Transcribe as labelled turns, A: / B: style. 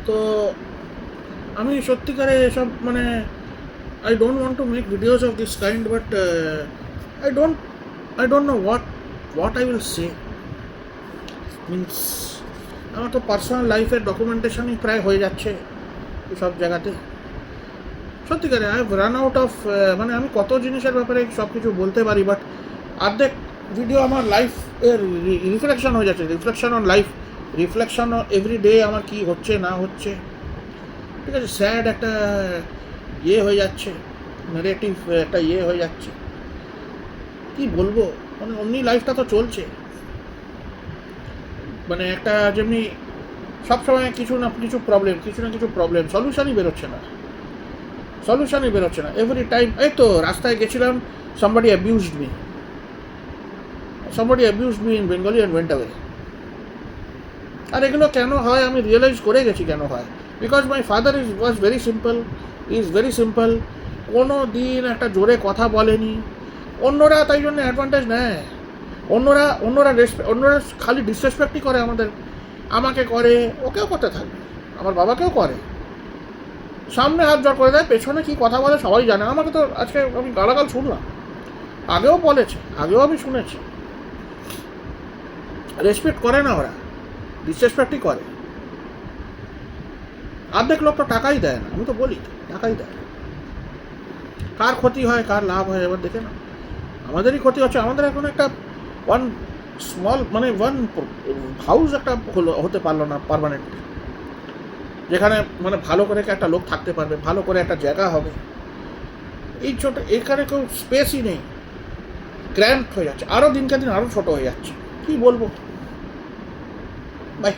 A: তো আমি সত্যিকারে এসব মানে I don't want to make videos of this kind, but I don't I don't know what I will say. Means আমার তো পার্সোনাল লাইফের ডকুমেন্টেশনই প্রায় হয়ে যাচ্ছে সব জায়গাতে। সত্যিকারে I have run out of, মানে আমি কত জিনিসের ব্যাপারে সব কিছু বলতে পারি, বাট অর্ধেক ভিডিও আমার লাইফ এর রিফ্লেকশন হয়ে যাচ্ছে, reflection on life, reflection every day আমার কি হচ্ছে না হচ্ছে। ঠিক আছে, স্যাড একটা ইয়ে হয়ে যাচ্ছে, নেগেটিভ একটা ইয়ে হয়ে যাচ্ছে। কি বলবো, মানে অমনি লাইফটা তো চলছে, মানে একটা যেমনি সবসময় কিছু না কিছু প্রবলেম, সলিউশনই বেরোচ্ছে না এভরি টাইম। এই তো রাস্তায় গেছিলাম, somebody abused me in Bengali and went away. আর এগুলো কেন হয় আমি রিয়েলাইজ করে গেছি কেন হয়, because my father was very simple. কোনো দিন একটা জোরে কথা বলেনি। অন্যরা তাই জন্য অ্যাডভান্টেজ নেয়, অন্যরা খালি ডিসরেসপেক্টই করে আমাকে করে, ওকেও করতে থাকবে, আমার বাবাকেও করে। সামনে হাত জড় করে দেয়, পেছনে কী কথা বলে সবাই জানে। আমাকে তো আজকে আমি গালাগাল শুনলাম, আগেও বলেছে, আগেও আমি শুনেছি। রেসপেক্ট করে না ওরা, ডিসরেসপেক্টই করে। অর্ধেক লোক তো টাকাই দেয় না, আমি তো বলি টাকাই দেয় না। কার ক্ষতি হয় কার লাভ হয় এবার দেখে না, আমাদেরই ক্ষতি হচ্ছে। আমাদের এখন একটা ওয়ান হাউস একটা হতে পারলো না পার্মানেন্ট, যেখানে মানে ভালো করে একটা লোক থাকতে পারবে, ভালো করে একটা জায়গা হবে। এই ছোট এখানে কেউ স্পেসই নেই, ক্র্যাম্প হয়ে যাচ্ছে, আরও দিনকে দিন আরও ছোটো হয়ে যাচ্ছে। কি বলবো, বাই।